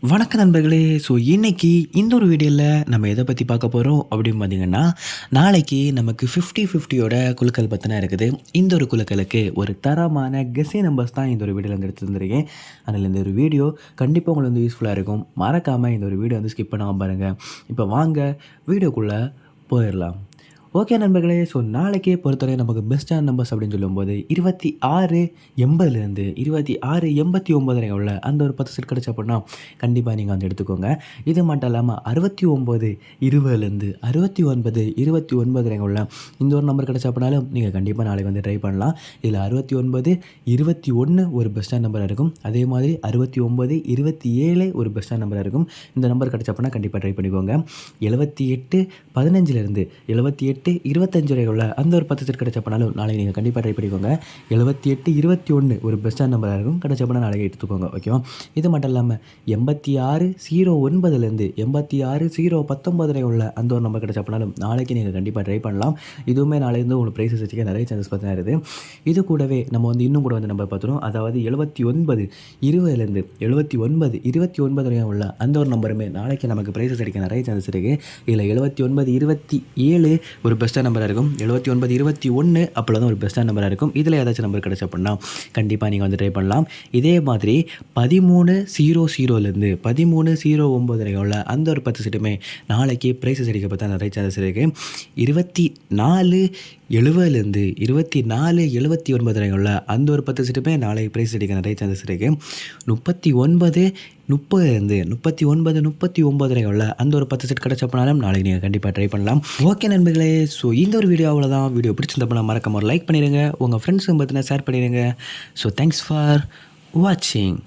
வணக்க நண்பர்களே. இன்னைக்கு இந்த ஒரு வீடியோவில் நம்ம எதை பற்றி பார்க்க போகிறோம் அப்படின்னு பார்த்தீங்கன்னா, நாளைக்கு நமக்கு 50-50யோட குலுக்கல் பற்றின இருக்குது. இந்த ஒரு குலுக்கலுக்கு ஒரு தரமான கெஸ்ஸிங் நம்பர்ஸ் தான் இந்த ஒரு வீடியோவில் வந்து எடுத்து வந்திருக்கேன். அதனால் இந்த ஒரு வீடியோ கண்டிப்பாக உங்களுக்கு வந்து யூஸ்ஃபுல்லாக இருக்கும். மறக்காமல் இந்த ஒரு வீடியோ வந்து ஸ்கிப் பண்ணாமல் பாருங்கள். இப்போ வாங்க வீடியோக்குள்ளே போயிடலாம். ஓகே நண்பர்களே. நாளைக்கே பொறுத்தவரை நமக்கு பெஸ்ட்டான நம்பர்ஸ் அப்படின்னு சொல்லும்போது 2680லேருந்து 2689 உள்ள அந்த ஒரு 10 செட் கிடச்சி அப்படின்னா கண்டிப்பாக நீங்கள் வந்து எடுத்துக்கோங்க. இது மட்டும் இல்லாமல் 6920லேருந்து 6929 உள்ள இந்த ஒரு நம்பர் கிடச்ச அப்படின்னாலும் நீங்கள் கண்டிப்பாக நாளைக்கு வந்து ட்ரை பண்ணலாம். இதில் 6921 ஒரு பெஸ்ட்டான நம்பராக இருக்கும். அதே மாதிரி 6927 ஒரு பெஸ்ட்டான நம்பராக இருக்கும். இந்த நம்பர் கிடச்ச அப்படின்னா கண்டிப்பாக ட்ரை பண்ணிக்கோங்க. 7815லேருந்து 7825 வரை உள்ள அந்த ஒரு 10 செட் கிடச்சப்பனாலும் நாளைக்கு நீங்கள் கண்டிப்பாக ட்ரை பண்ணிக்கோங்க. 7821 ஒரு பெஸ்ட்டான நம்பராக இருக்கும். கிடச்சப்பனா நாளைக்கு எடுத்துக்கோங்க. ஓகேவா? இது மட்டும் இல்லாமல் 8609லேருந்து 8619 வரை உள்ள அந்த ஒரு நம்பர் கிடச்சப்பனாலும் நாளைக்கு நீங்கள் கண்டிப்பாக ட்ரை பண்ணலாம். இதுவுமே நாளைக்கு உங்களுக்கு ப்ரைஸஸ் வச்சுக்க நிறைய சான்சஸ் பார்த்தா இருக்குது. இது கூடவே நம்ம வந்து இன்னும் கூட வந்து நம்பர் பார்த்துருவோம். அதாவது 7920லேருந்து 7929 வரை உள்ள அந்த ஒரு நம்பருமே நாளைக்கு நமக்கு ப்ரைஸஸ் அடிக்க நிறைய சான்சஸ் இருக்குது. இதில் 7927 ஒரு பெஸ்ட்டான நம்பராக இருக்கும். 7921 அப்போலாம் தான் ஒரு பெஸ்ட்டான நம்பராக இருக்கும். இதில் ஏதாச்சும் நம்பர் கிடச்ச அப்படின்னா கண்டிப்பாக நீங்கள் வந்து ட்ரை பண்ணலாம். இதே மாதிரி 1300லேருந்து 1309 வரை உள்ள அந்த ஒரு 10 செட்டுமே நாளைக்கு ப்ரைஸஸ் அடிக்க பார்த்தா நிறைய சான்சஸ் இருக்குது. 2470லேருந்து 2479 வரை உள்ள அந்த ஒரு 10 செட்டுமே நாளைக்கு ப்ரைஸ் அடிக்க நிறைய சான்சஸ் இருக்குது. 3930லேருந்து 3939 வரை உள்ள அந்த ஒரு 10 செட் கிடச்சப்பனாலும் நாளைக்கு நீங்கள் கண்டிப்பாக ட்ரை பண்ணலாம். ஓகே நண்பர்களே. இந்த ஒரு வீடியோ அவ்வளோதான். வீடியோ பிடிச்சிருந்தப்போ மறக்காம ஒரு லைக் பண்ணிடுங்க. உங்கள் ஃப்ரெண்ட்ஸும் பார்த்தினா ஷேர் பண்ணிடுங்க. தேங்க்ஸ் ஃபார் வாட்சிங்.